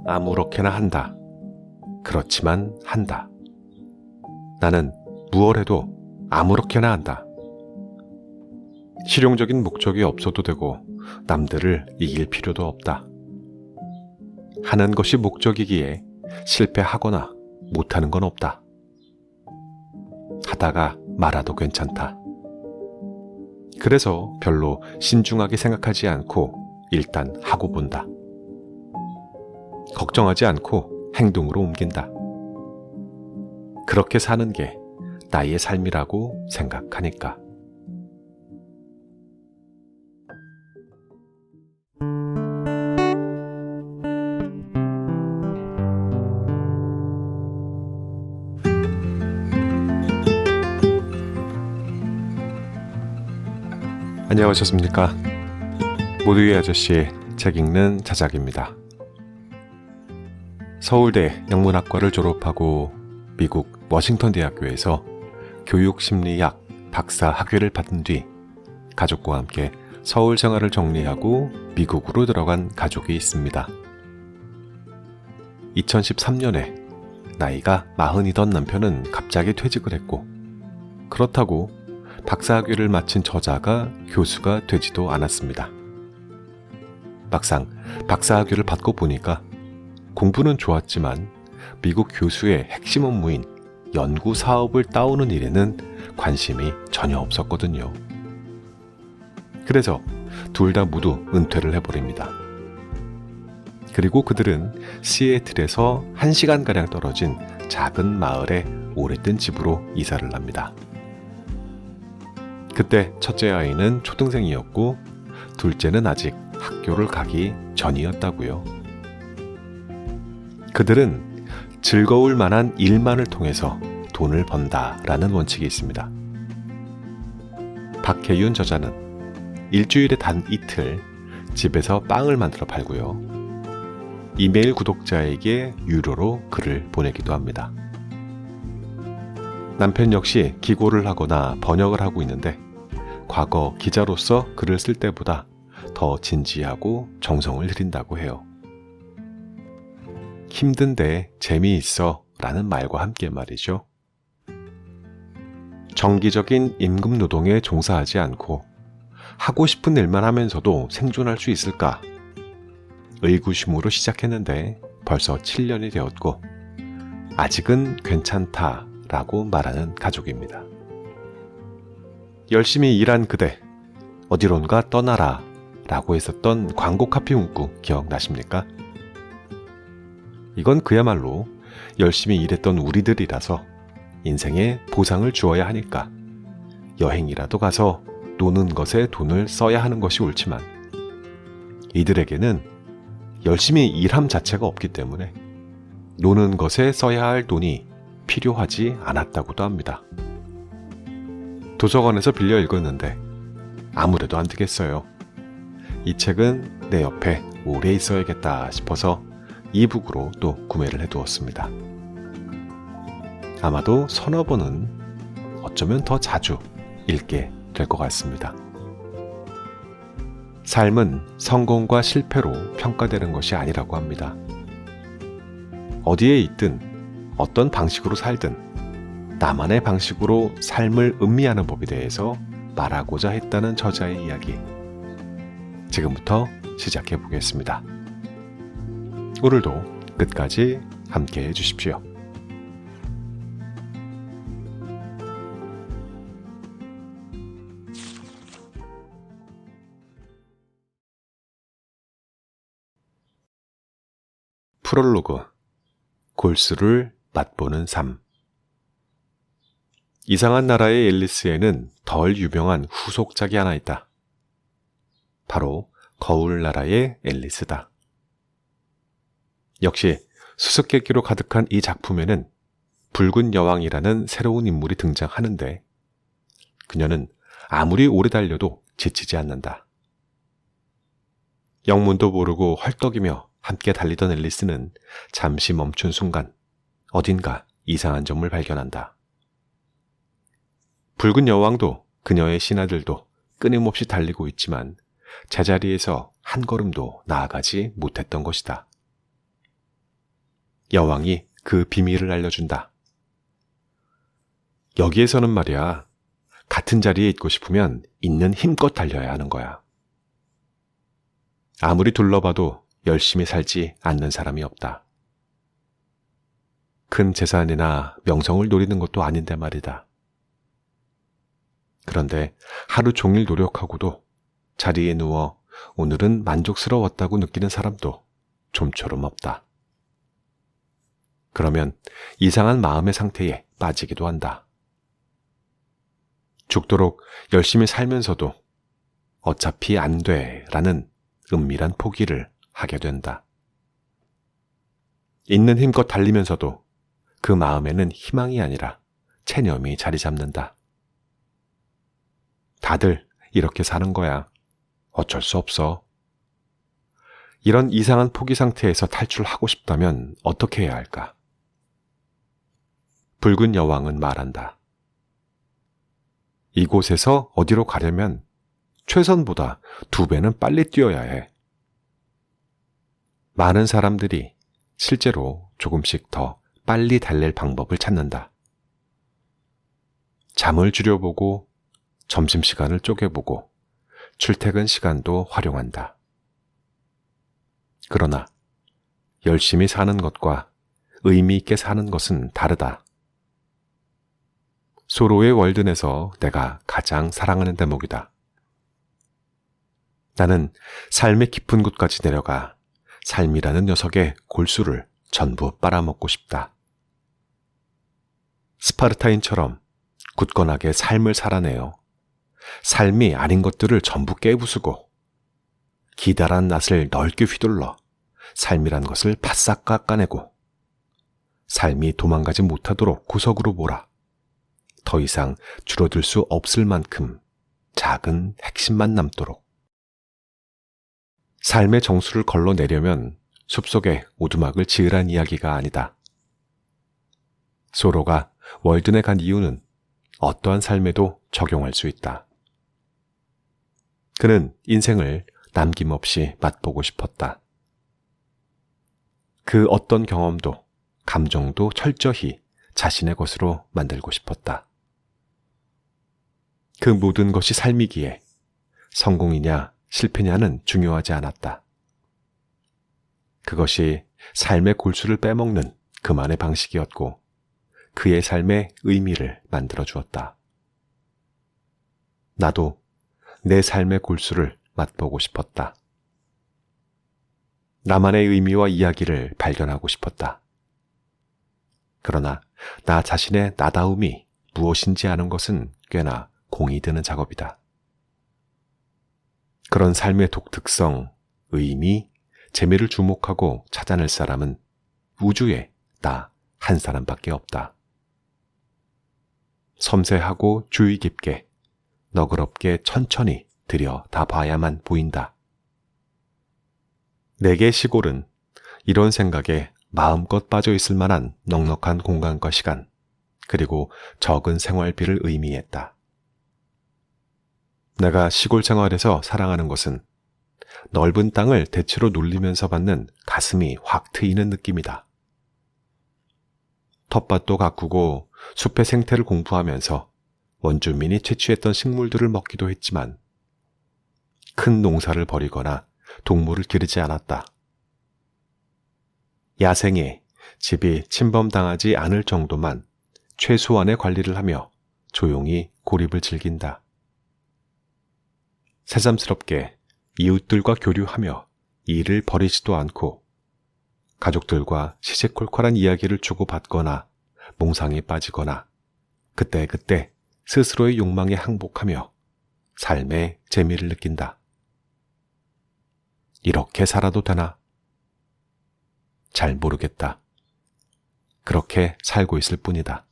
아무렇게나 한다. 그렇지만 한다. 나는 무얼 해도 아무렇게나 한다. 실용적인 목적이 없어도 되고 남들을 이길 필요도 없다. 하는 것이 목적이기에 실패하거나 못하는 건 없다. 하다가 말아도 괜찮다. 그래서 별로 신중하게 생각하지 않고 일단 하고 본다. 걱정하지 않고 행동으로 옮긴다. 그렇게 사는 게 나의 삶이라고 생각하니까. 안녕하셨습니까? 모두의 아저씨 책 읽는 자작입니다. 서울대 영문학과를 졸업하고 미국 워싱턴 대학교에서 교육심리학 박사 학위를 받은 뒤 가족과 함께 서울 생활을 정리하고 미국으로 들어간 가족이 있습니다. 2013년에 나이가 40이던 남편은 갑자기 퇴직을 했고, 그렇다고 박사학위를 마친 저자가 교수가 되지도 않았습니다. 막상 박사학위를 받고 보니까 공부는 좋았지만 미국 교수의 핵심 업무인 연구 사업을 따오는 일에는 관심이 전혀 없었거든요. 그래서 둘 다 모두 은퇴를 해버립니다. 그리고 그들은 시애틀에서 1시간가량 떨어진 작은 마을의 오래된 집으로 이사를 합니다. 그때 첫째 아이는 초등생이었고 둘째는 아직 학교를 가기 전이었다고요. 그들은 즐거울 만한 일만을 통해서 돈을 번다라는 원칙이 있습니다. 박혜윤 저자는 일주일에 단 이틀 집에서 빵을 만들어 팔고요. 이메일 구독자에게 유료로 글을 보내기도 합니다. 남편 역시 기고를 하거나 번역을 하고 있는데 과거 기자로서 글을 쓸 때보다 더 진지하고 정성을 들인다고 해요. 힘든데 재미있어 라는 말과 함께 말이죠. 정기적인 임금 노동에 종사하지 않고 하고 싶은 일만 하면서도 생존할 수 있을까? 의구심으로 시작했는데 벌써 7년이 되었고 아직은 괜찮다 라고 말하는 가족입니다. 열심히 일한 그대, 어디론가 떠나라 라고 했었던 광고 카피 문구 기억나십니까? 이건 그야말로 열심히 일했던 우리들이라서 인생에 보상을 주어야 하니까 여행이라도 가서 노는 것에 돈을 써야 하는 것이 옳지만 이들에게는 열심히 일함 자체가 없기 때문에 노는 것에 써야 할 돈이 필요하지 않았다고도 합니다. 도서관에서 빌려 읽었는데 아무래도 안 되겠어요. 이 책은 내 옆에 오래 있어야겠다 싶어서 이북으로 또 구매를 해두었습니다. 아마도 서너 번은 어쩌면 더 자주 읽게 될 것 같습니다. 삶은 성공과 실패로 평가되는 것이 아니라고 합니다. 어디에 있든 어떤 방식으로 살든 나만의 방식으로 삶을 음미하는 법에 대해서 말하고자 했다는 저자의 이야기. 지금부터 시작해 보겠습니다. 오늘도 끝까지 함께 해주십시오. 프롤로그. 골수를 맛보는 삶. 이상한 나라의 앨리스에는 덜 유명한 후속작이 하나 있다. 바로 거울 나라의 앨리스다. 역시 수수께끼로 가득한 이 작품에는 붉은 여왕이라는 새로운 인물이 등장하는데 그녀는 아무리 오래 달려도 지치지 않는다. 영문도 모르고 헐떡이며 함께 달리던 앨리스는 잠시 멈춘 순간 어딘가 이상한 점을 발견한다. 붉은 여왕도 그녀의 신하들도 끊임없이 달리고 있지만 제자리에서 한 걸음도 나아가지 못했던 것이다. 여왕이 그 비밀을 알려준다. 여기에서는 말이야, 같은 자리에 있고 싶으면 있는 힘껏 달려야 하는 거야. 아무리 둘러봐도 열심히 살지 않는 사람이 없다. 큰 재산이나 명성을 노리는 것도 아닌데 말이다. 그런데 하루 종일 노력하고도 자리에 누워 오늘은 만족스러웠다고 느끼는 사람도 좀처럼 없다. 그러면 이상한 마음의 상태에 빠지기도 한다. 죽도록 열심히 살면서도 어차피 안 돼라는 은밀한 포기를 하게 된다. 있는 힘껏 달리면서도 그 마음에는 희망이 아니라 체념이 자리 잡는다. 다들 이렇게 사는 거야. 어쩔 수 없어. 이런 이상한 포기 상태에서 탈출하고 싶다면 어떻게 해야 할까? 붉은 여왕은 말한다. 이곳에서 어디로 가려면 최선보다 2배는 빨리 뛰어야 해. 많은 사람들이 실제로 조금씩 더 빨리 달릴 방법을 찾는다. 잠을 줄여보고 점심시간을 쪼개보고 출퇴근 시간도 활용한다. 그러나 열심히 사는 것과 의미 있게 사는 것은 다르다. 소로의 월든에서 내가 가장 사랑하는 대목이다. 나는 삶의 깊은 곳까지 내려가 삶이라는 녀석의 골수를 전부 빨아먹고 싶다. 스파르타인처럼 굳건하게 삶을 살아내요. 삶이 아닌 것들을 전부 깨부수고 기다란 낫을 넓게 휘둘러 삶이란 것을 바싹 깎아내고 삶이 도망가지 못하도록 구석으로 몰아 더 이상 줄어들 수 없을 만큼 작은 핵심만 남도록. 삶의 정수를 걸러내려면 숲속에 오두막을 지으란 이야기가 아니다. 소로가 월든에 간 이유는 어떠한 삶에도 적용할 수 있다. 그는 인생을 남김없이 맛보고 싶었다. 그 어떤 경험도 감정도 철저히 자신의 것으로 만들고 싶었다. 그 모든 것이 삶이기에 성공이냐 실패냐는 중요하지 않았다. 그것이 삶의 골수를 빼먹는 그만의 방식이었고 그의 삶의 의미를 만들어 주었다. 나도 내 삶의 골수를 맛보고 싶었다. 나만의 의미와 이야기를 발견하고 싶었다. 그러나 나 자신의 나다움이 무엇인지 아는 것은 꽤나 공이 드는 작업이다. 그런 삶의 독특성, 의미, 재미를 주목하고 찾아낼 사람은 우주에 나 한 사람밖에 없다. 섬세하고 주의 깊게, 너그럽게 천천히 들여다봐야만 보인다. 내게 시골은 이런 생각에 마음껏 빠져 있을 만한 넉넉한 공간과 시간, 그리고 적은 생활비를 의미했다. 내가 시골 생활에서 사랑하는 것은 넓은 땅을 대체로 눌리면서 받는 가슴이 확 트이는 느낌이다. 텃밭도 가꾸고 숲의 생태를 공부하면서 원주민이 채취했던 식물들을 먹기도 했지만 큰 농사를 벌이거나 동물을 기르지 않았다. 야생에 집이 침범당하지 않을 정도만 최소한의 관리를 하며 조용히 고립을 즐긴다. 새삼스럽게 이웃들과 교류하며 일을 벌이지도 않고 가족들과 시시콜콜한 이야기를 주고받거나 몽상에 빠지거나 그때그때 스스로의 욕망에 항복하며 삶의 재미를 느낀다. 이렇게 살아도 되나? 잘 모르겠다. 그렇게 살고 있을 뿐이다.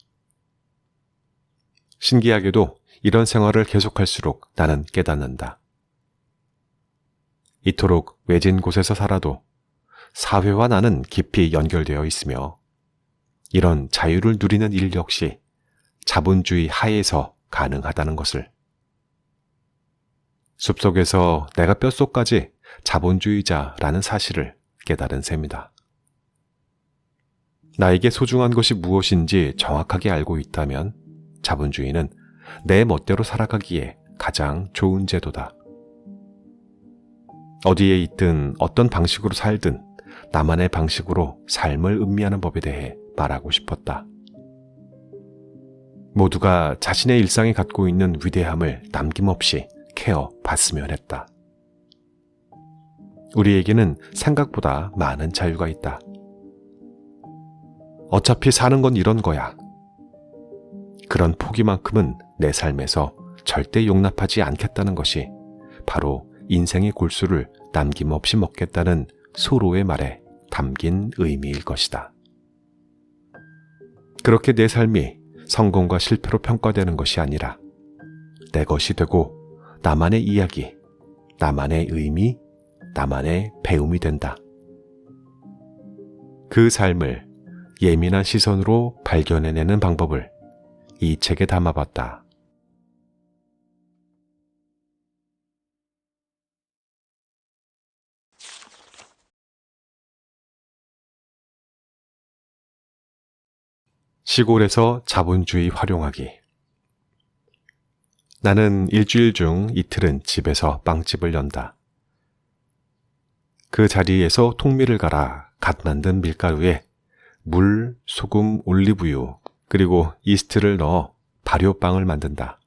신기하게도 이런 생활을 계속할수록 나는 깨닫는다. 이토록 외진 곳에서 살아도 사회와 나는 깊이 연결되어 있으며 이런 자유를 누리는 일 역시 자본주의 하에서 가능하다는 것을. 숲속에서 내가 뼛속까지 자본주의자라는 사실을 깨달은 셈이다. 나에게 소중한 것이 무엇인지 정확하게 알고 있다면 자본주의는 내 멋대로 살아가기에 가장 좋은 제도다. 어디에 있든 어떤 방식으로 살든 나만의 방식으로 삶을 음미하는 법에 대해 말하고 싶었다. 모두가 자신의 일상에 갖고 있는 위대함을 남김없이 케어받으면 했다. 우리에게는 생각보다 많은 자유가 있다. 어차피 사는 건 이런 거야. 그런 포기만큼은 내 삶에서 절대 용납하지 않겠다는 것이 바로 인생의 골수를 남김없이 먹겠다는 소로의 말에 담긴 의미일 것이다. 그렇게 내 삶이 성공과 실패로 평가되는 것이 아니라 내 것이 되고 나만의 이야기, 나만의 의미, 나만의 배움이 된다. 그 삶을 예민한 시선으로 발견해내는 방법을 이 책에 담아봤다. 시골에서 자본주의 활용하기. 나는 일주일 중 이틀은 집에서 빵집을 연다. 그 자리에서 통밀을 갈아 갓 만든 밀가루에 물, 소금, 올리브유, 그리고 이스트를 넣어 발효빵을 만든다.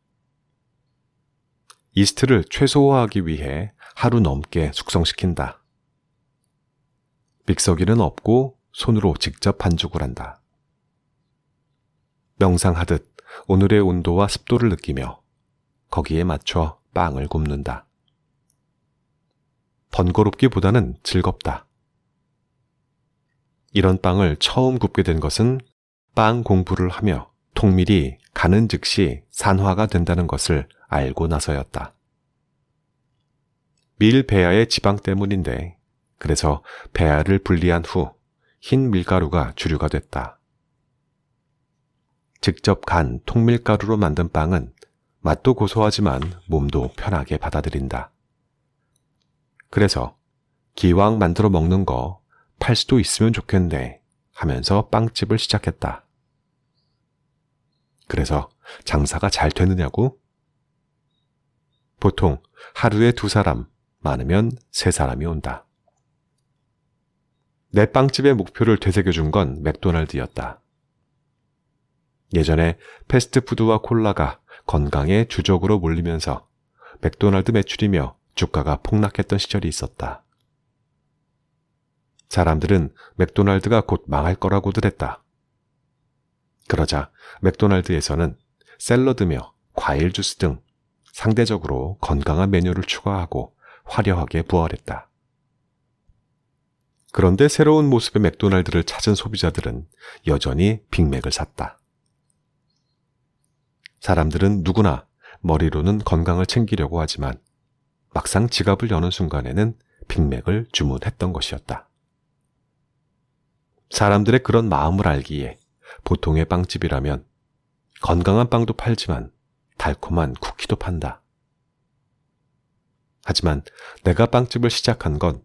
이스트를 최소화하기 위해 하루 넘게 숙성시킨다. 믹서기는 없고 손으로 직접 반죽을 한다. 명상하듯 오늘의 온도와 습도를 느끼며 거기에 맞춰 빵을 굽는다. 번거롭기보다는 즐겁다. 이런 빵을 처음 굽게 된 것은 빵 공부를 하며 통밀이 가는 즉시 산화가 된다는 것을 알고 나서였다. 밀 배아의 지방 때문인데 그래서 배아를 분리한 후 흰 밀가루가 주류가 됐다. 직접 간 통밀가루로 만든 빵은 맛도 고소하지만 몸도 편하게 받아들인다. 그래서 기왕 만들어 먹는 거 팔 수도 있으면 좋겠네 하면서 빵집을 시작했다. 그래서 장사가 잘 되느냐고? 보통 하루에 2사람, 많으면 3사람이 온다. 내 빵집의 목표를 되새겨준 건 맥도날드였다. 예전에 패스트푸드와 콜라가 건강에 주적으로 몰리면서 맥도날드 매출이며 주가가 폭락했던 시절이 있었다. 사람들은 맥도날드가 곧 망할 거라고들 했다. 그러자 맥도날드에서는 샐러드며 과일 주스 등 상대적으로 건강한 메뉴를 추가하고 화려하게 부활했다. 그런데 새로운 모습의 맥도날드를 찾은 소비자들은 여전히 빅맥을 샀다. 사람들은 누구나 머리로는 건강을 챙기려고 하지만 막상 지갑을 여는 순간에는 빅맥을 주문했던 것이었다. 사람들의 그런 마음을 알기에 보통의 빵집이라면 건강한 빵도 팔지만 달콤한 쿠키도 판다. 하지만 내가 빵집을 시작한 건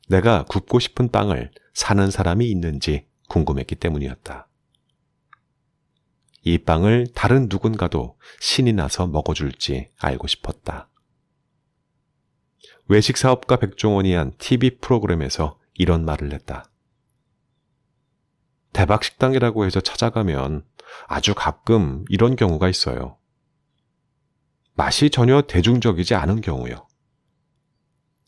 내가 굽고 싶은 빵을 사는 사람이 있는지 궁금했기 때문이었다. 이 빵을 다른 누군가도 신이 나서 먹어줄지 알고 싶었다. 외식사업가 백종원이 한 TV 프로그램에서 이런 말을 했다. 대박식당이라고 해서 찾아가면 아주 가끔 이런 경우가 있어요. 맛이 전혀 대중적이지 않은 경우요.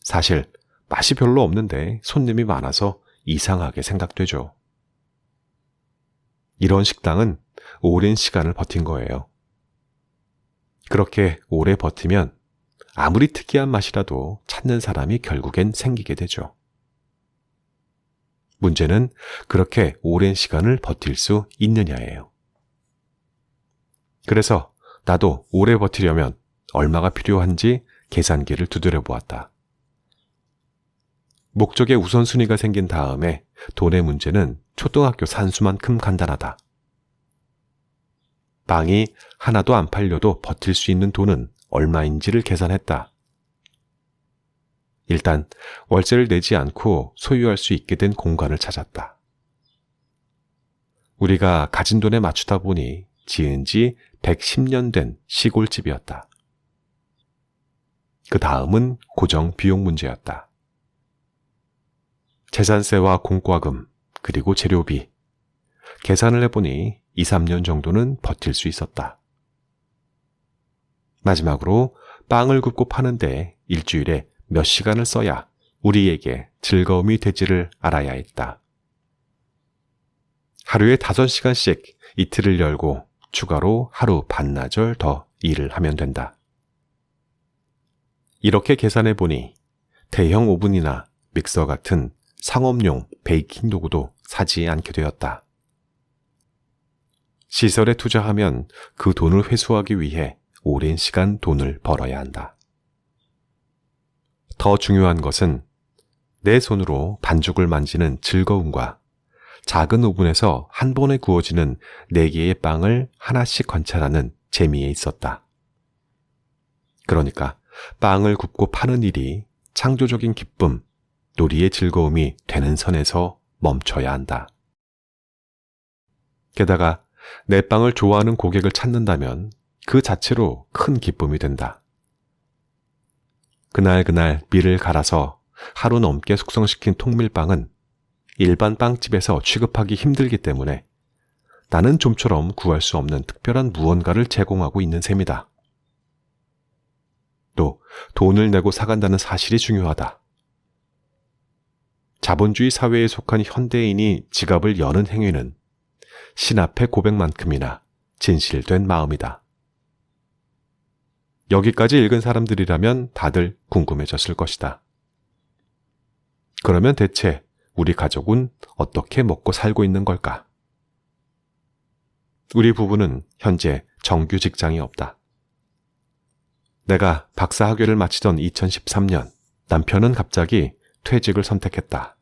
사실 맛이 별로 없는데 손님이 많아서 이상하게 생각되죠. 이런 식당은 오랜 시간을 버틴 거예요. 그렇게 오래 버티면 아무리 특이한 맛이라도 찾는 사람이 결국엔 생기게 되죠. 문제는 그렇게 오랜 시간을 버틸 수 있느냐예요. 그래서 나도 오래 버티려면 얼마가 필요한지 계산기를 두드려 보았다. 목적의 우선순위가 생긴 다음에 돈의 문제는 초등학교 산수만큼 간단하다. 빵이 하나도 안 팔려도 버틸 수 있는 돈은 얼마인지를 계산했다. 일단 월세를 내지 않고 소유할 수 있게 된 공간을 찾았다. 우리가 가진 돈에 맞추다 보니 지은 지 110년 된 시골집이었다. 그 다음은 고정 비용 문제였다. 재산세와 공과금, 그리고 재료비. 계산을 해보니 2, 3년 정도는 버틸 수 있었다. 마지막으로 빵을 굽고 파는데 일주일에 몇 시간을 써야 우리에게 즐거움이 되지를 알아야 했다. 하루에 5시간씩 이틀을 열고 추가로 하루 반나절 더 일을 하면 된다. 이렇게 계산해 보니 대형 오븐이나 믹서 같은 상업용 베이킹 도구도 사지 않게 되었다. 시설에 투자하면 그 돈을 회수하기 위해 오랜 시간 돈을 벌어야 한다. 더 중요한 것은 내 손으로 반죽을 만지는 즐거움과 작은 오븐에서 한 번에 구워지는 4개의 빵을 하나씩 관찰하는 재미에 있었다. 그러니까 빵을 굽고 파는 일이 창조적인 기쁨, 놀이의 즐거움이 되는 선에서 멈춰야 한다. 게다가 내 빵을 좋아하는 고객을 찾는다면 그 자체로 큰 기쁨이 된다. 그날 밀을 갈아서 하루 넘게 숙성시킨 통밀빵은 일반 빵집에서 취급하기 힘들기 때문에 나는 좀처럼 구할 수 없는 특별한 무언가를 제공하고 있는 셈이다. 또 돈을 내고 사간다는 사실이 중요하다. 자본주의 사회에 속한 현대인이 지갑을 여는 행위는 신 앞의 고백만큼이나 진실된 마음이다. 여기까지 읽은 사람들이라면 다들 궁금해졌을 것이다. 그러면 대체 우리 가족은 어떻게 먹고 살고 있는 걸까? 우리 부부는 현재 정규 직장이 없다. 내가 박사학위를 마치던 2013년, 남편은 갑자기 퇴직을 선택했다.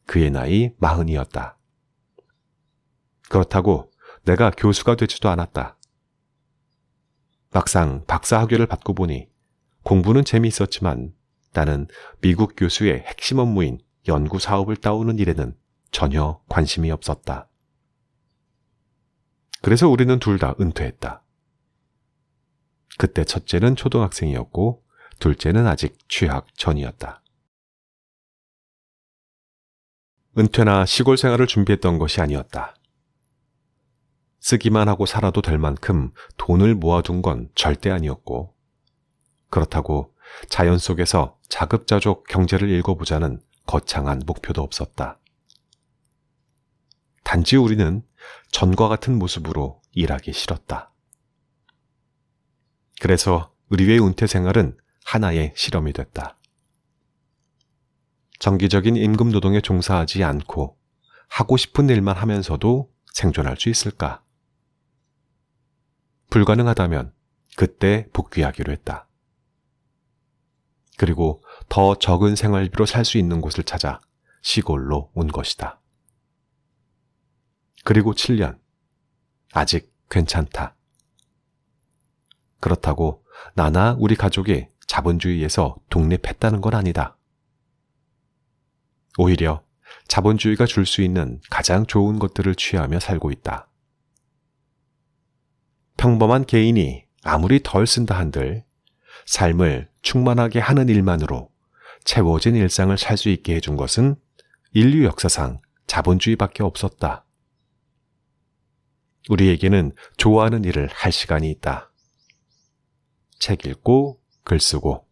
그의 나이 40이었다. 그렇다고 내가 교수가 되지도 않았다. 막상 박사학위를 받고 보니 공부는 재미있었지만 나는 미국 교수의 핵심 업무인 연구 사업을 따오는 일에는 전혀 관심이 없었다. 그래서 우리는 둘 다 은퇴했다. 그때 첫째는 초등학생이었고 둘째는 아직 취학 전이었다. 은퇴나 시골 생활을 준비했던 것이 아니었다. 쓰기만 하고 살아도 될 만큼 돈을 모아둔 건 절대 아니었고, 그렇다고 자연 속에서 자급자족 경제를 읽어보자는 거창한 목표도 없었다. 단지 우리는 전과 같은 모습으로 일하기 싫었다. 그래서 의뢰의 은퇴 생활은 하나의 실험이 됐다. 정기적인 임금 노동에 종사하지 않고 하고 싶은 일만 하면서도 생존할 수 있을까? 불가능하다면 그때 복귀하기로 했다. 그리고 더 적은 생활비로 살 수 있는 곳을 찾아 시골로 온 것이다. 그리고 7년. 아직 괜찮다. 그렇다고 나나 우리 가족이 자본주의에서 독립했다는 건 아니다. 오히려 자본주의가 줄 수 있는 가장 좋은 것들을 취하며 살고 있다. 평범한 개인이 아무리 덜 쓴다 한들 삶을 충만하게 하는 일만으로 채워진 일상을 살 수 있게 해준 것은 인류 역사상 자본주의밖에 없었다. 우리에게는 좋아하는 일을 할 시간이 있다. 책 읽고, 글 쓰고,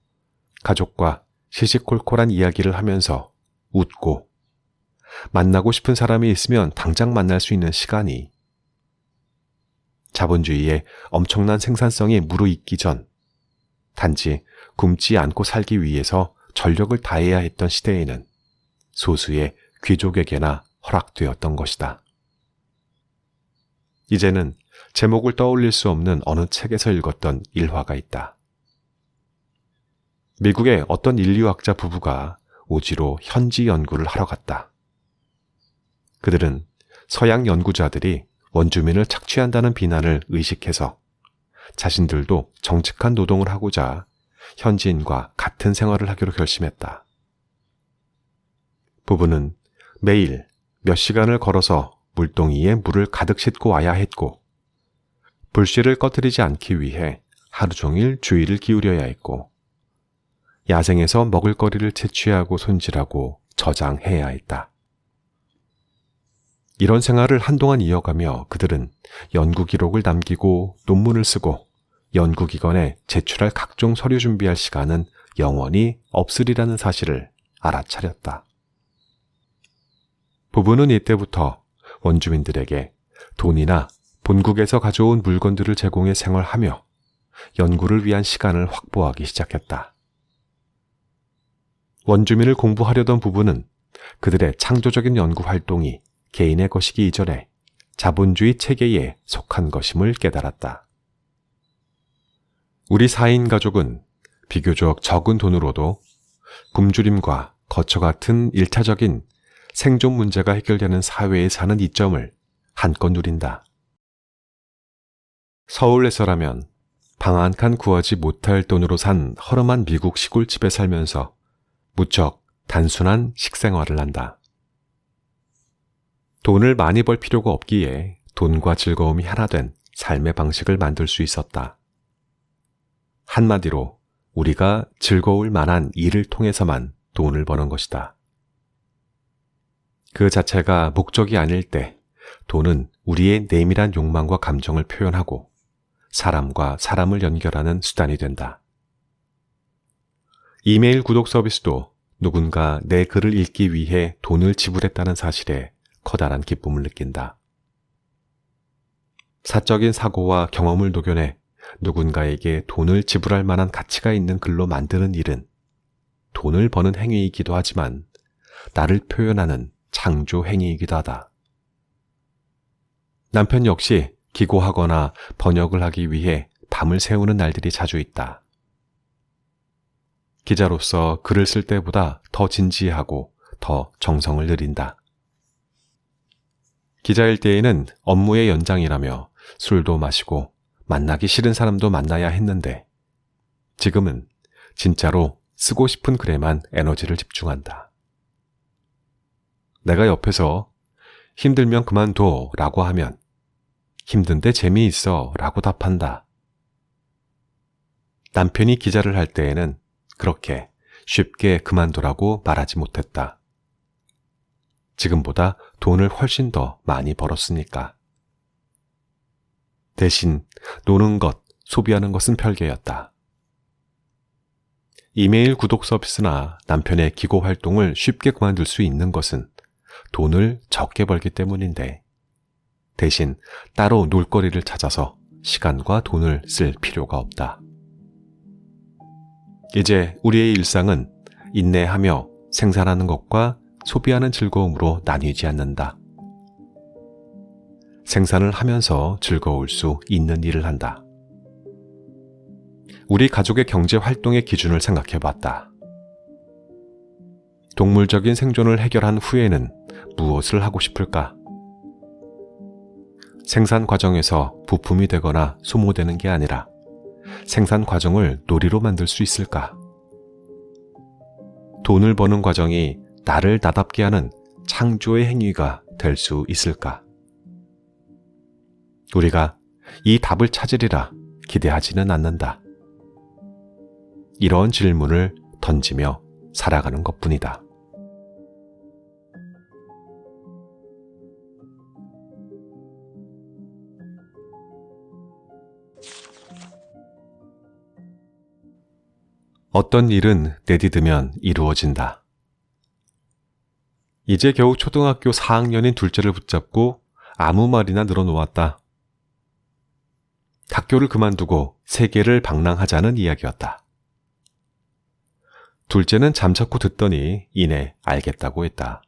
가족과 시시콜콜한 이야기를 하면서 웃고, 만나고 싶은 사람이 있으면 당장 만날 수 있는 시간이 자본주의의 엄청난 생산성이 무르익기 전 단지 굶지 않고 살기 위해서 전력을 다해야 했던 시대에는 소수의 귀족에게나 허락되었던 것이다. 이제는 제목을 떠올릴 수 없는 어느 책에서 읽었던 일화가 있다. 미국의 어떤 인류학자 부부가 오지로 현지 연구를 하러 갔다. 그들은 서양 연구자들이 원주민을 착취한다는 비난을 의식해서 자신들도 정직한 노동을 하고자 현지인과 같은 생활을 하기로 결심했다. 부부는 매일 몇 시간을 걸어서 물동이에 물을 가득 싣고 와야 했고, 불씨를 꺼뜨리지 않기 위해 하루 종일 주의를 기울여야 했고, 야생에서 먹을거리를 채취하고 손질하고 저장해야 했다. 이런 생활을 한동안 이어가며 그들은 연구 기록을 남기고 논문을 쓰고 연구기관에 제출할 각종 서류 준비할 시간은 영원히 없으리라는 사실을 알아차렸다. 부부는 이때부터 원주민들에게 돈이나 본국에서 가져온 물건들을 제공해 생활하며 연구를 위한 시간을 확보하기 시작했다. 원주민을 공부하려던 부부는 그들의 창조적인 연구 활동이 개인의 것이기 이전에 자본주의 체계에 속한 것임을 깨달았다. 우리 4인 가족은 비교적 적은 돈으로도 굶주림과 거처 같은 1차적인 생존 문제가 해결되는 사회에 사는 이점을 한껏 누린다. 서울에서라면 방 한 칸 구하지 못할 돈으로 산 허름한 미국 시골집에 살면서 무척 단순한 식생활을 한다. 돈을 많이 벌 필요가 없기에 돈과 즐거움이 하나 된 삶의 방식을 만들 수 있었다. 한마디로 우리가 즐거울 만한 일을 통해서만 돈을 버는 것이다. 그 자체가 목적이 아닐 때 돈은 우리의 내밀한 욕망과 감정을 표현하고 사람과 사람을 연결하는 수단이 된다. 이메일 구독 서비스도 누군가 내 글을 읽기 위해 돈을 지불했다는 사실에 커다란 기쁨을 느낀다. 사적인 사고와 경험을 녹여내 누군가에게 돈을 지불할 만한 가치가 있는 글로 만드는 일은 돈을 버는 행위이기도 하지만 나를 표현하는 창조 행위이기도 하다. 남편 역시 기고하거나 번역을 하기 위해 밤을 새우는 날들이 자주 있다. 기자로서 글을 쓸 때보다 더 진지하고 더 정성을 들인다. 기자일 때에는 업무의 연장이라며 술도 마시고 만나기 싫은 사람도 만나야 했는데 지금은 진짜로 쓰고 싶은 글에만 에너지를 집중한다. 내가 옆에서 힘들면 그만둬 라고 하면 힘든데 재미있어 라고 답한다. 남편이 기자를 할 때에는 그렇게 쉽게 그만두라고 말하지 못했다. 지금보다 돈을 훨씬 더 많이 벌었으니까. 대신 노는 것, 소비하는 것은 별개였다. 이메일 구독 서비스나 남편의 기고 활동을 쉽게 그만둘 수 있는 것은 돈을 적게 벌기 때문인데 대신 따로 놀거리를 찾아서 시간과 돈을 쓸 필요가 없다. 이제 우리의 일상은 인내하며 생산하는 것과 소비하는 즐거움으로 나뉘지 않는다. 생산을 하면서 즐거울 수 있는 일을 한다. 우리 가족의 경제 활동의 기준을 생각해 봤다. 동물적인 생존을 해결한 후에는 무엇을 하고 싶을까? 생산 과정에서 부품이 되거나 소모되는 게 아니라 생산 과정을 놀이로 만들 수 있을까? 돈을 버는 과정이 나를 나답게 하는 창조의 행위가 될 수 있을까? 우리가 이 답을 찾으리라 기대하지는 않는다. 이런 질문을 던지며 살아가는 것뿐이다. 어떤 일은 내디디면 이루어진다. 이제 겨우 초등학교 4학년인 둘째를 붙잡고 아무 말이나 늘어놓았다. 학교를 그만두고 세계를 방랑하자는 이야기였다. 둘째는 잠자코 듣더니 이내 알겠다고 했다.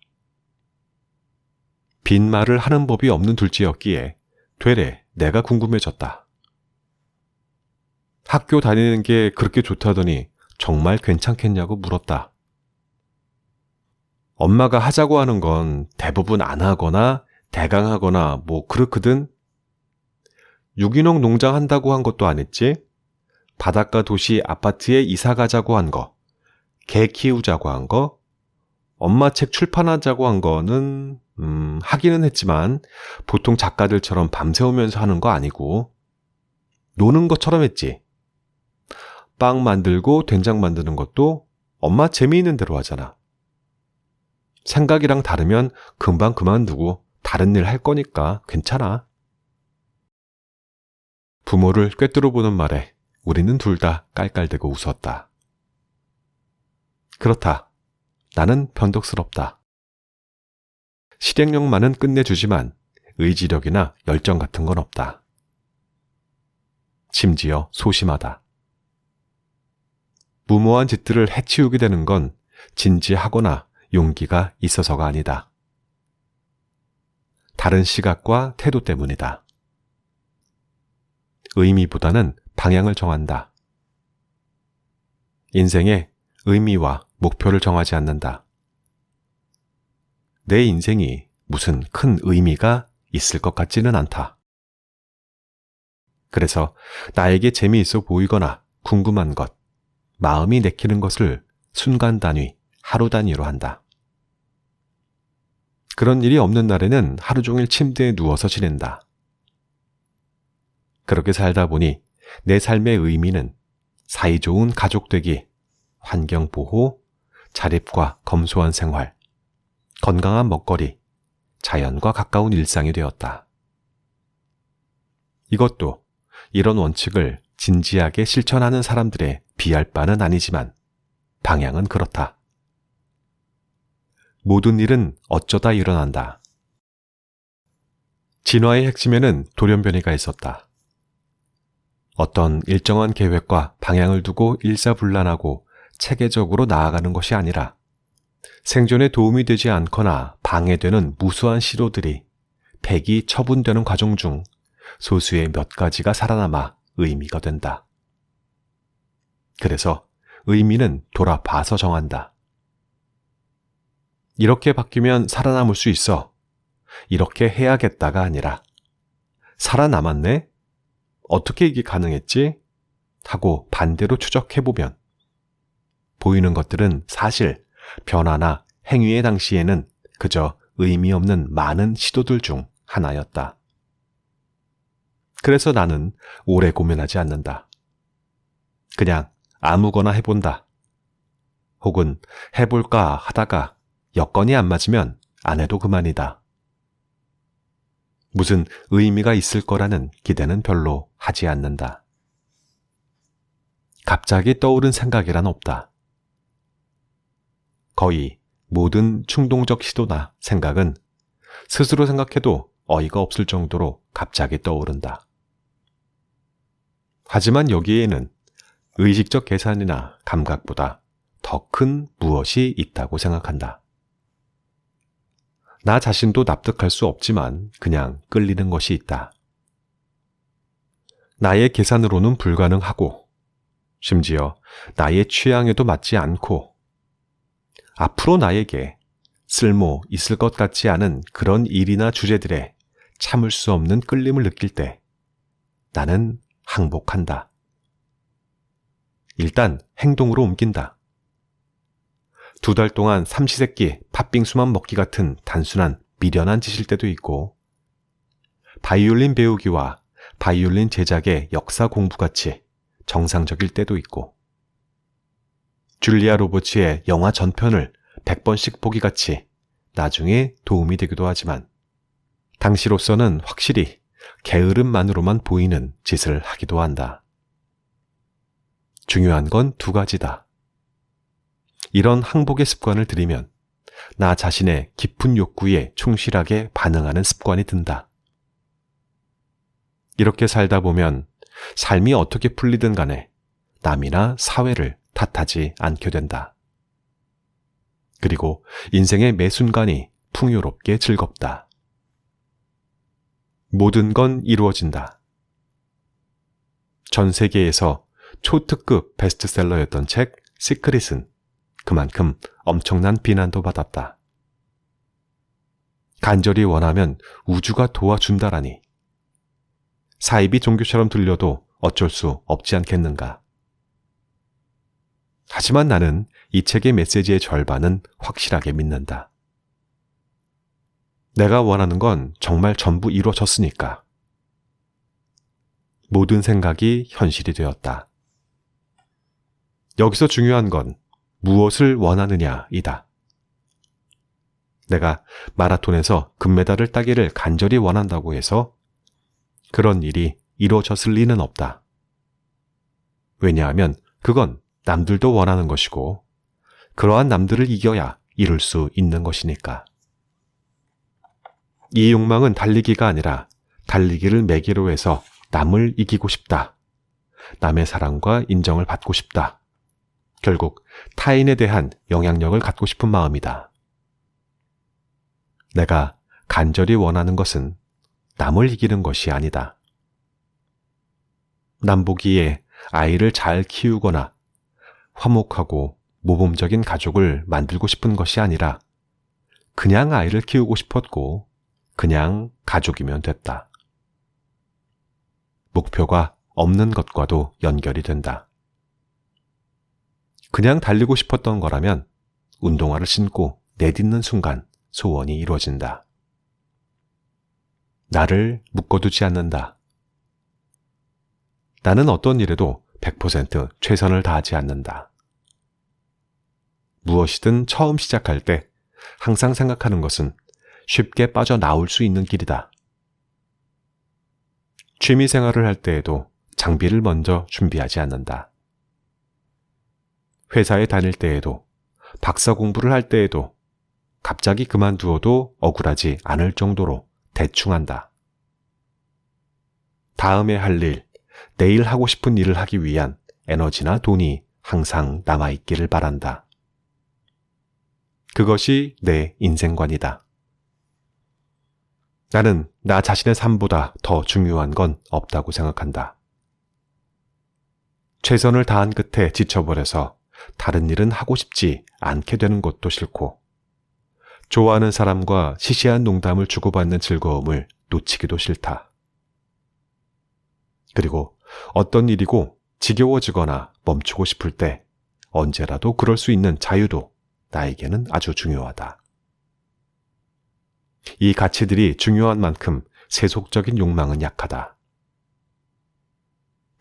빈말을 하는 법이 없는 둘째였기에 되레 내가 궁금해졌다. 학교 다니는 게 그렇게 좋다더니 정말 괜찮겠냐고 물었다. 엄마가 하자고 하는 건 대부분 안 하거나 대강하거나 뭐 그렇거든. 유기농 농장 한다고 한 것도 안 했지? 바닷가 도시 아파트에 이사 가자고 한 거, 개 키우자고 한 거, 엄마 책 출판하자고 한 거는 하기는 했지만 보통 작가들처럼 밤새우면서 하는 거 아니고 노는 것처럼 했지. 빵 만들고 된장 만드는 것도 엄마 재미있는 대로 하잖아. 생각이랑 다르면 금방 그만두고 다른 일 할 거니까 괜찮아. 부모를 꿰뚫어 보는 말에 우리는 둘 다 깔깔대고 웃었다. 그렇다. 나는 변덕스럽다. 실행력만은 끝내주지만 의지력이나 열정 같은 건 없다. 심지어 소심하다. 무모한 짓들을 해치우게 되는 건 진지하거나 용기가 있어서가 아니다. 다른 시각과 태도 때문이다. 의미보다는 방향을 정한다. 인생에 의미와 목표를 정하지 않는다. 내 인생이 무슨 큰 의미가 있을 것 같지는 않다. 그래서 나에게 재미있어 보이거나 궁금한 것, 마음이 내키는 것을 순간 단위, 하루 단위로 한다. 그런 일이 없는 날에는 하루 종일 침대에 누워서 지낸다. 그렇게 살다 보니 내 삶의 의미는 사이좋은 가족 되기, 환경 보호, 자립과 검소한 생활, 건강한 먹거리, 자연과 가까운 일상이 되었다. 이것도 이런 원칙을 진지하게 실천하는 사람들에 비할 바는 아니지만 방향은 그렇다. 모든 일은 어쩌다 일어난다. 진화의 핵심에는 돌연변이가 있었다. 어떤 일정한 계획과 방향을 두고 일사불란하고 체계적으로 나아가는 것이 아니라 생존에 도움이 되지 않거나 방해되는 무수한 시도들이 폐기 처분되는 과정 중 소수의 몇 가지가 살아남아 의미가 된다. 그래서 의미는 돌아봐서 정한다. 이렇게 바뀌면 살아남을 수 있어. 이렇게 해야겠다가 아니라 살아남았네? 어떻게 이게 가능했지? 하고 반대로 추적해보면 보이는 것들은 사실 변화나 행위의 당시에는 그저 의미 없는 많은 시도들 중 하나였다. 그래서 나는 오래 고민하지 않는다. 그냥 아무거나 해본다. 혹은 해볼까 하다가 여건이 안 맞으면 안 해도 그만이다. 무슨 의미가 있을 거라는 기대는 별로 하지 않는다. 갑자기 떠오른 생각이란 없다. 거의 모든 충동적 시도나 생각은 스스로 생각해도 어이가 없을 정도로 갑자기 떠오른다. 하지만 여기에는 의식적 계산이나 감각보다 더 큰 무엇이 있다고 생각한다. 나 자신도 납득할 수 없지만 그냥 끌리는 것이 있다. 나의 계산으로는 불가능하고 심지어 나의 취향에도 맞지 않고 앞으로 나에게 쓸모 있을 것 같지 않은 그런 일이나 주제들에 참을 수 없는 끌림을 느낄 때 나는 항복한다. 일단 행동으로 옮긴다. 2달 동안 삼시세끼 팥빙수만 먹기 같은 단순한 미련한 짓일 때도 있고 바이올린 배우기와 바이올린 제작의 역사 공부같이 정상적일 때도 있고 줄리아 로버츠의 영화 전편을 100번씩 보기같이 나중에 도움이 되기도 하지만 당시로서는 확실히 게으름만으로만 보이는 짓을 하기도 한다. 중요한 건 2가지다. 이런 항복의 습관을 들이면 나 자신의 깊은 욕구에 충실하게 반응하는 습관이 든다. 이렇게 살다 보면 삶이 어떻게 풀리든 간에 남이나 사회를 탓하지 않게 된다. 그리고 인생의 매 순간이 풍요롭게 즐겁다. 모든 건 이루어진다. 전 세계에서 초특급 베스트셀러였던 책 시크릿은 그만큼 엄청난 비난도 받았다. 간절히 원하면 우주가 도와준다라니. 사이비 종교처럼 들려도 어쩔 수 없지 않겠는가. 하지만 나는 이 책의 메시지의 절반은 확실하게 믿는다. 내가 원하는 건 정말 전부 이루어졌으니까. 모든 생각이 현실이 되었다. 여기서 중요한 건 무엇을 원하느냐이다. 내가 마라톤에서 금메달을 따기를 간절히 원한다고 해서 그런 일이 이루어졌을 리는 없다. 왜냐하면 그건 남들도 원하는 것이고 그러한 남들을 이겨야 이룰 수 있는 것이니까. 이 욕망은 달리기가 아니라 달리기를 매개로 해서 남을 이기고 싶다. 남의 사랑과 인정을 받고 싶다. 결국 타인에 대한 영향력을 갖고 싶은 마음이다. 내가 간절히 원하는 것은 남을 이기는 것이 아니다. 남 보기에 아이를 잘 키우거나 화목하고 모범적인 가족을 만들고 싶은 것이 아니라 그냥 아이를 키우고 싶었고 그냥 가족이면 됐다. 목표가 없는 것과도 연결이 된다. 그냥 달리고 싶었던 거라면 운동화를 신고 내딛는 순간 소원이 이루어진다. 나를 묶어두지 않는다. 나는 어떤 일에도 100% 최선을 다하지 않는다. 무엇이든 처음 시작할 때 항상 생각하는 것은 쉽게 빠져나올 수 있는 길이다. 취미 생활을 할 때에도 장비를 먼저 준비하지 않는다. 회사에 다닐 때에도, 박사 공부를 할 때에도 갑자기 그만두어도 억울하지 않을 정도로 대충 한다. 다음에 할 일, 내일 하고 싶은 일을 하기 위한 에너지나 돈이 항상 남아있기를 바란다. 그것이 내 인생관이다. 나는 나 자신의 삶보다 더 중요한 건 없다고 생각한다. 최선을 다한 끝에 지쳐버려서 다른 일은 하고 싶지 않게 되는 것도 싫고, 좋아하는 사람과 시시한 농담을 주고받는 즐거움을 놓치기도 싫다. 그리고 어떤 일이고 지겨워지거나 멈추고 싶을 때 언제라도 그럴 수 있는 자유도 나에게는 아주 중요하다. 이 가치들이 중요한 만큼 세속적인 욕망은 약하다.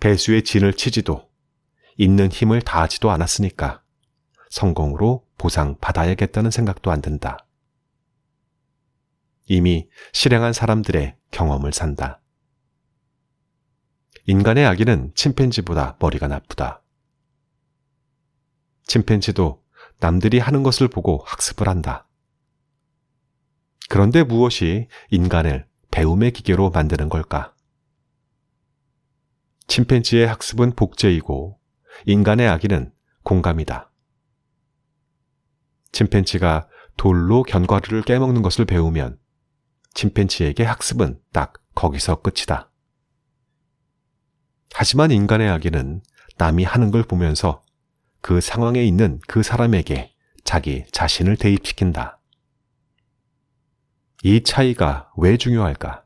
배수의 진을 치지도 있는 힘을 다하지도 않았으니까 성공으로 보상받아야겠다는 생각도 안 든다. 이미 실행한 사람들의 경험을 산다. 인간의 아기는 침팬지보다 머리가 나쁘다. 침팬지도 남들이 하는 것을 보고 학습을 한다. 그런데 무엇이 인간을 배움의 기계로 만드는 걸까? 침팬지의 학습은 복제이고 인간의 아기는 공감이다. 침팬지가 돌로 견과류를 깨먹는 것을 배우면 침팬지에게 학습은 딱 거기서 끝이다. 하지만 인간의 아기는 남이 하는 걸 보면서 그 상황에 있는 그 사람에게 자기 자신을 대입시킨다. 이 차이가 왜 중요할까?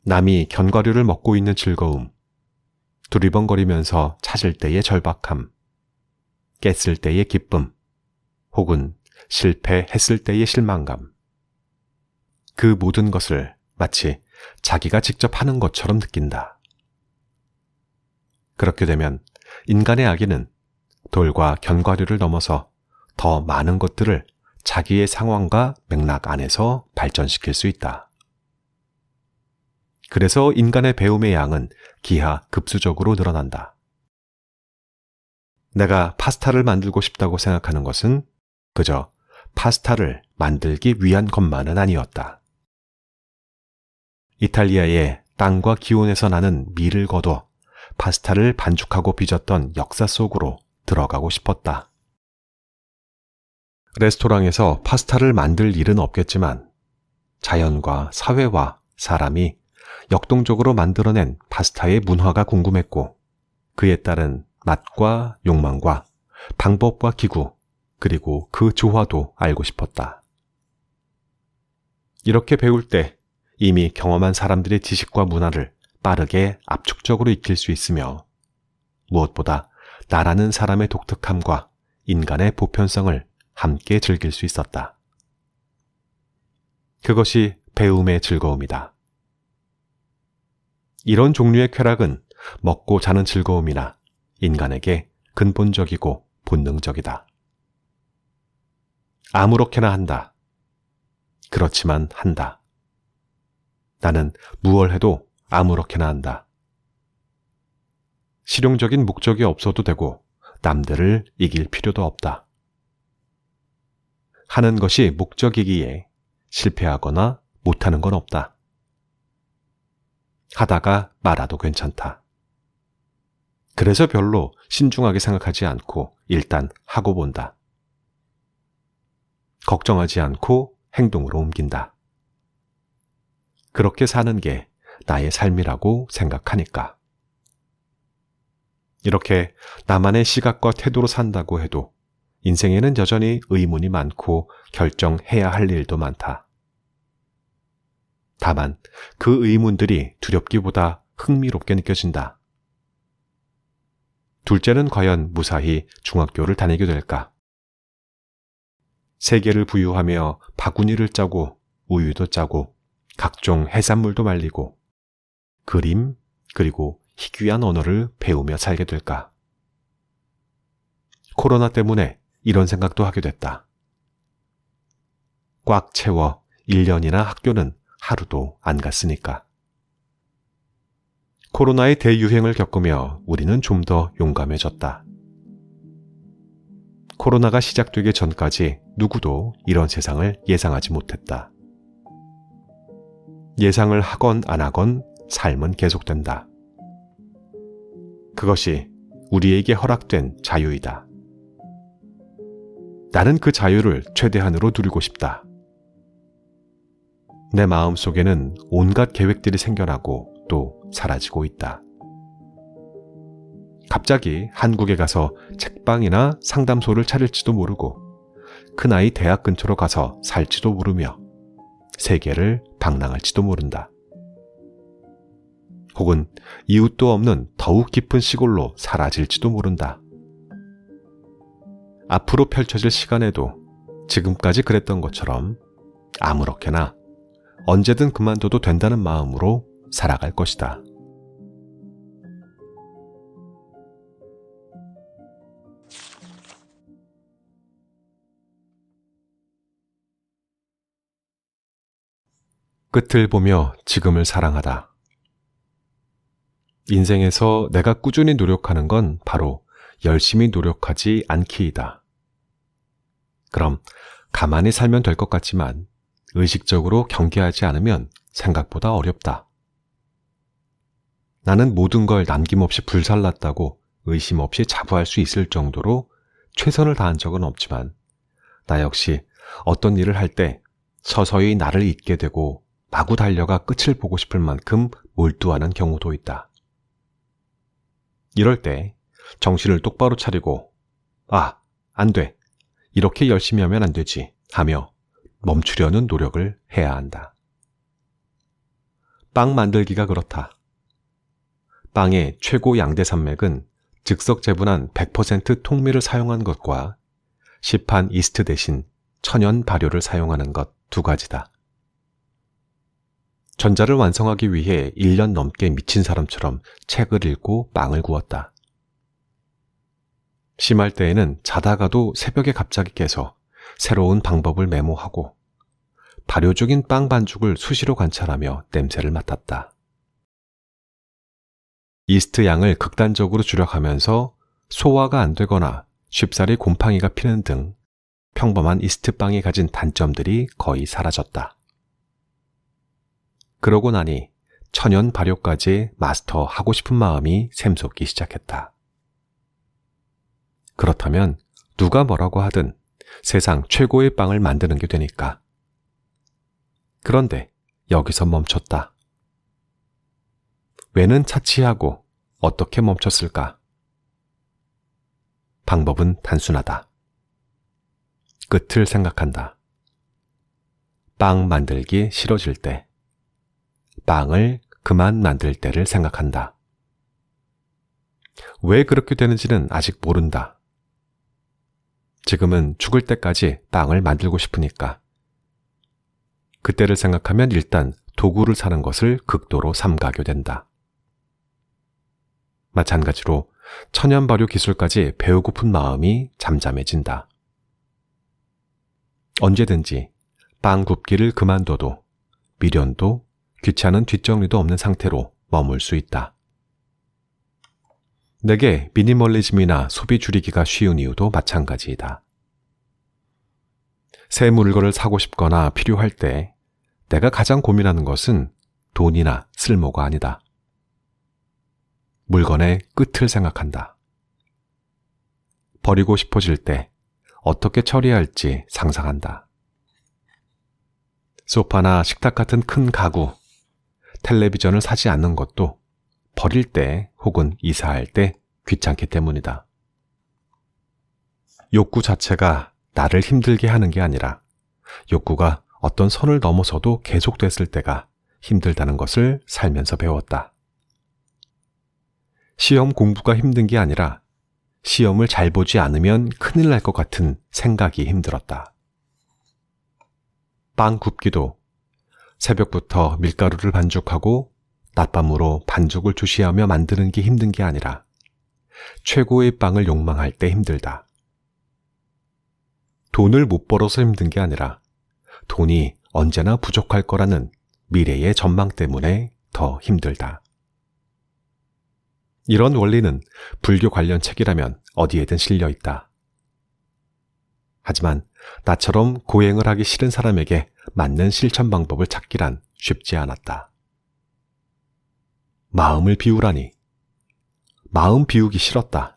남이 견과류를 먹고 있는 즐거움, 두리번거리면서 찾을 때의 절박함, 깼을 때의 기쁨, 혹은 실패했을 때의 실망감. 그 모든 것을 마치 자기가 직접 하는 것처럼 느낀다. 그렇게 되면 인간의 아기는 돌과 견과류를 넘어서 더 많은 것들을 자기의 상황과 맥락 안에서 발전시킬 수 있다. 그래서 인간의 배움의 양은 기하급수적으로 늘어난다. 내가 파스타를 만들고 싶다고 생각하는 것은 그저 파스타를 만들기 위한 것만은 아니었다. 이탈리아의 땅과 기온에서 나는 밀을 거둬 파스타를 반죽하고 빚었던 역사 속으로 들어가고 싶었다. 레스토랑에서 파스타를 만들 일은 없겠지만 자연과 사회와 사람이 역동적으로 만들어낸 파스타의 문화가 궁금했고 그에 따른 맛과 욕망과 방법과 기구 그리고 그 조화도 알고 싶었다. 이렇게 배울 때 이미 경험한 사람들의 지식과 문화를 빠르게 압축적으로 익힐 수 있으며 무엇보다 나라는 사람의 독특함과 인간의 보편성을 함께 즐길 수 있었다. 그것이 배움의 즐거움이다. 이런 종류의 쾌락은 먹고 자는 즐거움이나 인간에게 근본적이고 본능적이다. 아무렇게나 한다. 그렇지만 한다. 나는 무얼 해도 아무렇게나 한다. 실용적인 목적이 없어도 되고 남들을 이길 필요도 없다. 하는 것이 목적이기에 실패하거나 못하는 건 없다. 하다가 말아도 괜찮다. 그래서 별로 신중하게 생각하지 않고 일단 하고 본다. 걱정하지 않고 행동으로 옮긴다. 그렇게 사는 게 나의 삶이라고 생각하니까. 이렇게 나만의 시각과 태도로 산다고 해도 인생에는 여전히 의문이 많고 결정해야 할 일도 많다. 다만 그 의문들이 두렵기보다 흥미롭게 느껴진다. 둘째는 과연 무사히 중학교를 다니게 될까? 세계를 부유하며 바구니를 짜고 우유도 짜고 각종 해산물도 말리고 그림 그리고 희귀한 언어를 배우며 살게 될까? 코로나 때문에 이런 생각도 하게 됐다. 꽉 채워 1년이나 학교는 하루도 안 갔으니까. 코로나의 대유행을 겪으며 우리는 좀 더 용감해졌다. 코로나가 시작되기 전까지 누구도 이런 세상을 예상하지 못했다. 예상을 하건 안 하건 삶은 계속된다. 그것이 우리에게 허락된 자유이다. 나는 그 자유를 최대한으로 누리고 싶다. 내 마음속에는 온갖 계획들이 생겨나고 또 사라지고 있다. 갑자기 한국에 가서 책방이나 상담소를 차릴지도 모르고 큰아이 대학 근처로 가서 살지도 모르며 세계를 방랑할지도 모른다. 혹은 이웃도 없는 더욱 깊은 시골로 사라질지도 모른다. 앞으로 펼쳐질 시간에도 지금까지 그랬던 것처럼 아무렇게나 언제든 그만둬도 된다는 마음으로 살아갈 것이다. 끝을 보며 지금을 사랑하다. 인생에서 내가 꾸준히 노력하는 건 바로 열심히 노력하지 않기이다. 그럼 가만히 살면 될 것 같지만 의식적으로 경계하지 않으면 생각보다 어렵다. 나는 모든 걸 남김없이 불살랐다고 의심 없이 자부할 수 있을 정도로 최선을 다한 적은 없지만 나 역시 어떤 일을 할 때 서서히 나를 잊게 되고 마구 달려가 끝을 보고 싶을 만큼 몰두하는 경우도 있다. 이럴 때 정신을 똑바로 차리고 안 돼. 이렇게 열심히 하면 안 되지 하며 멈추려는 노력을 해야 한다. 빵 만들기가 그렇다. 빵의 최고 양대 산맥은 즉석 재분한 100% 통밀을 사용한 것과 시판 이스트 대신 천연 발효를 사용하는 것 두 가지다. 전자를 완성하기 위해 1년 넘게 미친 사람처럼 책을 읽고 빵을 구웠다. 심할 때에는 자다가도 새벽에 갑자기 깨서 새로운 방법을 메모하고 발효적인 빵 반죽을 수시로 관찰하며 냄새를 맡았다. 이스트 양을 극단적으로 줄여가면서 소화가 안 되거나 쉽사리 곰팡이가 피는 등 평범한 이스트 빵이 가진 단점들이 거의 사라졌다. 그러고 나니 천연 발효까지 마스터하고 싶은 마음이 샘솟기 시작했다. 그렇다면 누가 뭐라고 하든 세상 최고의 빵을 만드는 게 되니까. 그런데 여기서 멈췄다. 왜는 차치하고 어떻게 멈췄을까? 방법은 단순하다. 끝을 생각한다. 빵 만들기 싫어질 때, 빵을 그만 만들 때를 생각한다. 왜 그렇게 되는지는 아직 모른다. 지금은 죽을 때까지 빵을 만들고 싶으니까. 그때를 생각하면 일단 도구를 사는 것을 극도로 삼가하게 된다. 마찬가지로 천연 발효 기술까지 배우고픈 마음이 잠잠해진다. 언제든지 빵 굽기를 그만둬도 미련도 귀찮은 뒷정리도 없는 상태로 머물 수 있다. 내게 미니멀리즘이나 소비 줄이기가 쉬운 이유도 마찬가지이다. 새 물건을 사고 싶거나 필요할 때 내가 가장 고민하는 것은 돈이나 쓸모가 아니다. 물건의 끝을 생각한다. 버리고 싶어질 때 어떻게 처리할지 상상한다. 소파나 식탁 같은 큰 가구, 텔레비전을 사지 않는 것도 버릴 때 혹은 이사할 때 귀찮기 때문이다. 욕구 자체가 나를 힘들게 하는 게 아니라 욕구가 어떤 선을 넘어서도 계속됐을 때가 힘들다는 것을 살면서 배웠다. 시험 공부가 힘든 게 아니라 시험을 잘 보지 않으면 큰일 날 것 같은 생각이 힘들었다. 빵 굽기도 새벽부터 밀가루를 반죽하고 낮밤으로 반죽을 주시하며 만드는 게 힘든 게 아니라 최고의 빵을 욕망할 때 힘들다. 돈을 못 벌어서 힘든 게 아니라 돈이 언제나 부족할 거라는 미래의 전망 때문에 더 힘들다. 이런 원리는 불교 관련 책이라면 어디에든 실려 있다. 하지만 나처럼 고행을 하기 싫은 사람에게 맞는 실천 방법을 찾기란 쉽지 않았다. 마음을 비우라니. 마음 비우기 싫었다.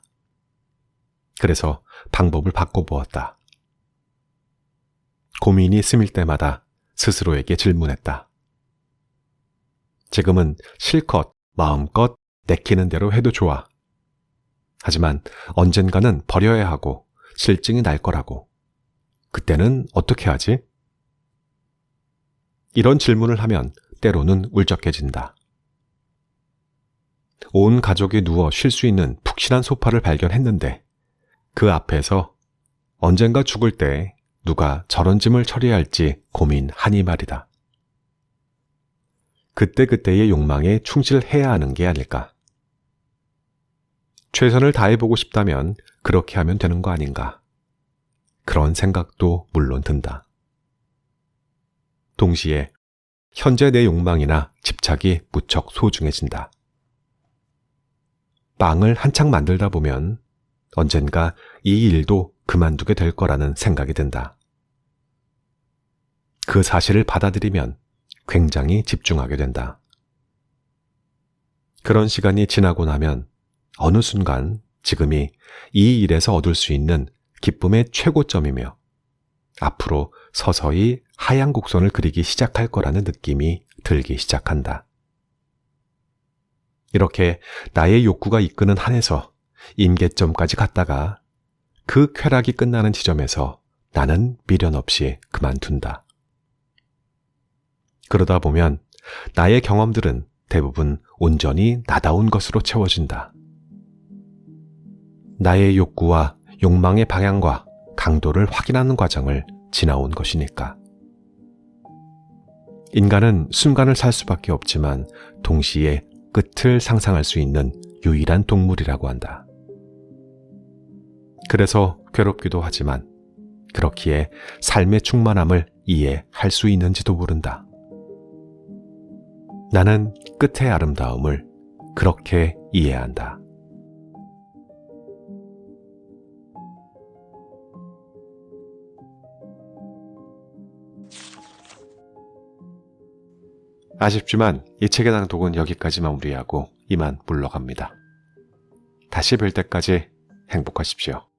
그래서 방법을 바꿔보았다. 고민이 스밀 때마다 스스로에게 질문했다. 지금은 실컷 마음껏 내키는 대로 해도 좋아. 하지만 언젠가는 버려야 하고 실증이 날 거라고. 그때는 어떻게 하지? 이런 질문을 하면 때로는 울적해진다. 온 가족이 누워 쉴 수 있는 푹신한 소파를 발견했는데 그 앞에서 언젠가 죽을 때 누가 저런 짐을 처리할지 고민하니 말이다. 그때그때의 욕망에 충실해야 하는 게 아닐까. 최선을 다해보고 싶다면 그렇게 하면 되는 거 아닌가. 그런 생각도 물론 든다. 동시에 현재 내 욕망이나 집착이 무척 소중해진다. 빵을 한창 만들다 보면 언젠가 이 일도 그만두게 될 거라는 생각이 든다. 그 사실을 받아들이면 굉장히 집중하게 된다. 그런 시간이 지나고 나면 어느 순간 지금이 이 일에서 얻을 수 있는 기쁨의 최고점이며 앞으로 서서히 하얀 곡선을 그리기 시작할 거라는 느낌이 들기 시작한다. 이렇게 나의 욕구가 이끄는 한에서 임계점까지 갔다가 그 쾌락이 끝나는 지점에서 나는 미련 없이 그만둔다. 그러다 보면 나의 경험들은 대부분 온전히 나다운 것으로 채워진다. 나의 욕구와 욕망의 방향과 강도를 확인하는 과정을 지나온 것이니까. 인간은 순간을 살 수밖에 없지만 동시에 끝을 상상할 수 있는 유일한 동물이라고 한다. 그래서 괴롭기도 하지만 그렇기에 삶의 충만함을 이해할 수 있는지도 모른다. 나는 끝의 아름다움을 그렇게 이해한다. 아쉽지만 이 책의 낭독은 여기까지 마무리하고 이만 물러갑니다. 다시 뵐 때까지 행복하십시오.